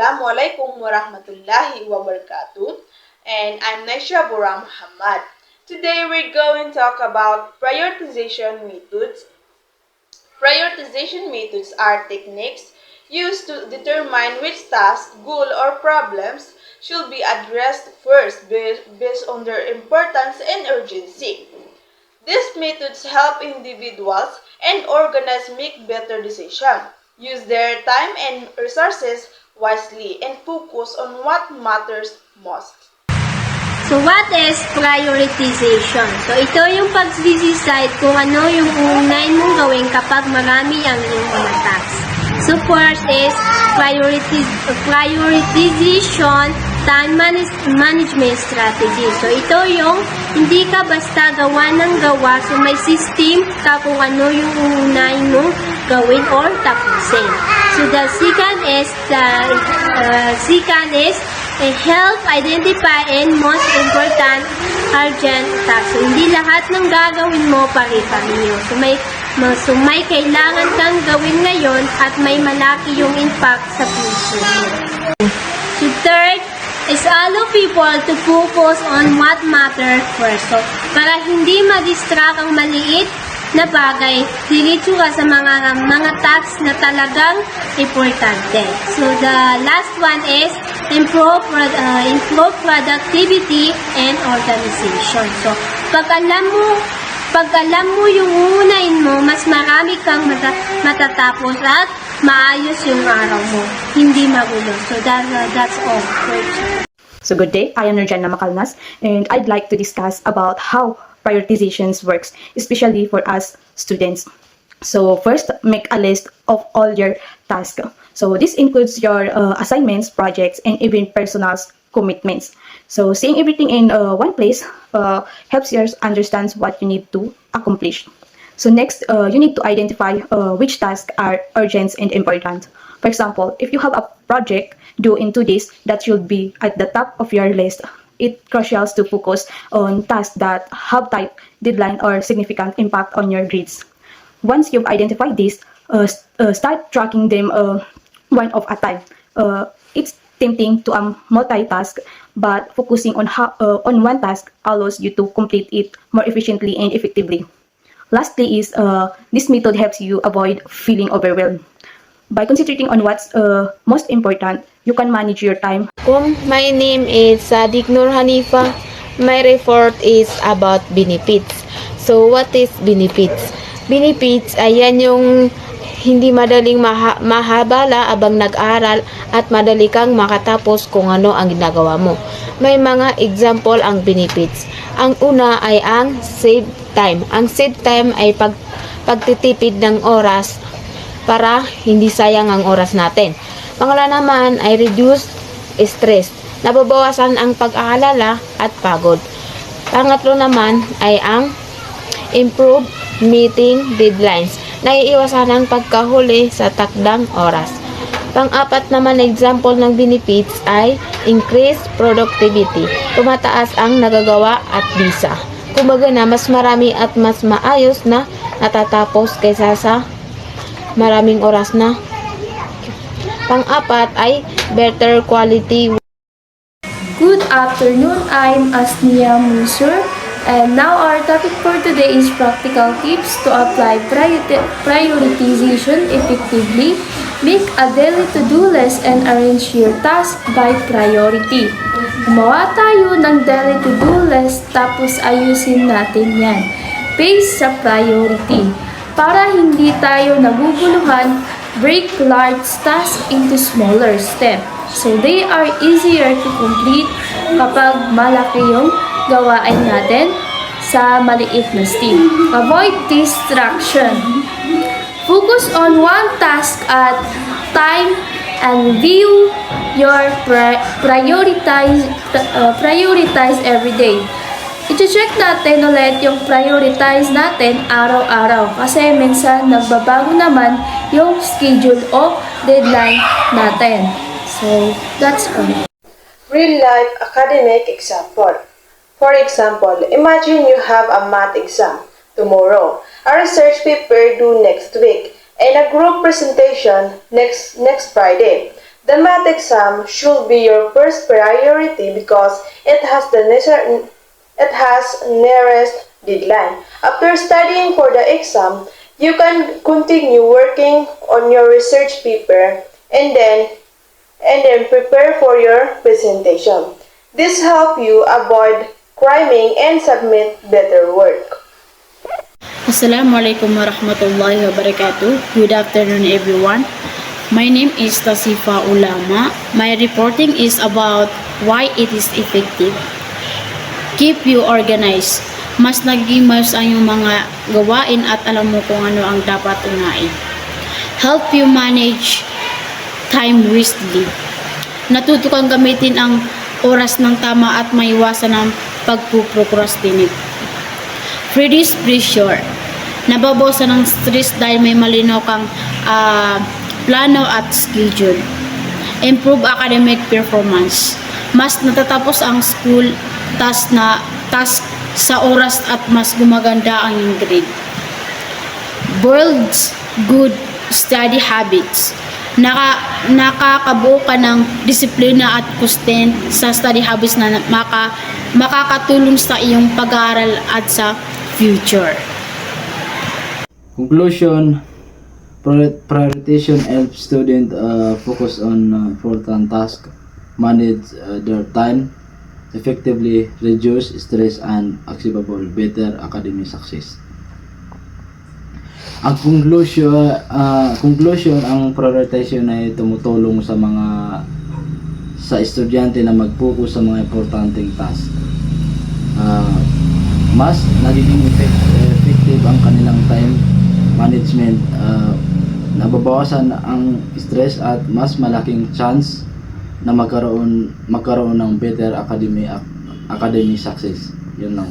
Assalamualaikum warahmatullahi wabarakatuh, and I'm Naisha Bura Muhammad. Today we're going to talk about prioritization methods. Prioritization methods are techniques used to determine which tasks, goal, or problems should be addressed first based on their importance and urgency. These methods help individuals and organizations make better decisions, use their time and resources wisely, and focus on what matters most. So what is prioritization? So ito yung pag-decide kung ano yung uunahin mong gawin kapag marami ang iyong mga tasks. So first is prioritization time management strategy. So ito yung hindi ka basta gawa ng gawa, so may system ka kung ano yung uunahin mong gawin or tapusin. So the second is help identify and most important urgent tasks. So hindi lahat ng gagawin mo pare-pareho. So may kailangan kang gawin ngayon at may malaki yung impact sa future mo. So third is allow people to focus on what matters first. So para hindi ma-distract ang maliit na bagay, diretso ka sa mga tasks na talagang importante. So the last one is improve productivity and organization. So pag alam mo yung uunahin mo, mas marami kang matatapos at maayos yung araw mo, hindi magulo. So that's all. So good day, I am Nurjana Makalnas, and I'd like to discuss about how prioritizations works, especially for us students. So first, make a list of all your tasks. So this includes your assignments, projects, and even personal commitments. So seeing everything in one place helps you understand what you need to accomplish. So next, you need to identify which tasks are urgent and important. For example, if you have a project due in 2 days, that should be at the top of your list. It's crucial to focus on tasks that have tight deadline or significant impact on your grades. Once you've identified this, start tracking them one of a time. It's tempting to multitask, but focusing on one task allows you to complete it more efficiently and effectively. Lastly is this method helps you avoid feeling overwhelmed. By concentrating on what's most important, you can manage your time. My name is Sadiq Nur Hanifa. My report is about benefits. So what is benefits? Benefits ay yan yung hindi madaling mahabala abang nag-aral at madali kang makatapos kung ano ang ginagawa mo. May mga example ang benefits. Ang una ay ang save time. Ang save time ay pagtitipid ng oras para hindi sayang ang oras natin. Pangalawa naman ay reduce stress. Nababawasan ang pag-aalala at pagod. Pangatlo naman ay ang improve meeting deadlines. Naiiwasan ang pagkahuli sa takdang oras. Pang-apat naman na example ng benefits ay increase productivity. Tumataas ang nagagawa at bisa. Kumbaga na mas marami at mas maayos na natatapos kaysa sa maraming oras na. Pang-apat ay better quality. Good afternoon, I'm Asnia Musur, and now our topic for today is practical tips to apply prioritization effectively. Make a daily to-do list and arrange your task by priority. Gumawa tayo ng daily to-do list tapos ayusin natin yan based sa priority. Para hindi tayo naguguluhan, break large tasks into smaller steps. So they are easier to complete kapag malaki yung gawain natin sa maliit na step. Avoid distraction. Focus on one task at time and view your prioritize every day. I-check natin ulit yung prioritize natin araw-araw kasi minsan nagbabago naman yung schedule o deadline natin. So, that's all. Real-life academic example. For example, imagine you have a math exam tomorrow, a research paper due next week, and a group presentation next Friday. The math exam should be your first priority because it has nearest deadline. After studying for the exam, you can continue working on your research paper and then prepare for your presentation. This helps you avoid cramming and submit better work. Assalamualaikum warahmatullahi wabarakatuh. Good afternoon everyone. My name is Tasifa Ulama. My reporting is about why it is effective. Keep you organized. Mas nag-imas ang iyong mga gawain at alam mo kung ano ang dapat unahin. Help you manage time wisely. Natuto kang gamitin ang oras ng tama at maiwasan ang pagpuprocrastinate. Reduce pressure. Nababawasan ng stress dahil may malinaw kang plano at schedule. Improve academic performance. Mas natatapos ang school task sa oras at mas gumaganda ang iyong grade. Builds good study habits. Nakakabuo ka ng disiplina at sustain sa study habits na makakatulong sa iyong pag-aaral at sa future. Conclusion: prioritization helps students focus on important tasks, manage their time effectively, reduce stress, and achievable better academic success. Ang conclusion, ang prioritization ay tumutulong sa estudyante na mag-focus sa mga importanteng task. Mas nagiging effective ang kanilang time management, nababawasan ang stress at mas malaking chance na magkaroon ng better academic success. Yun lang.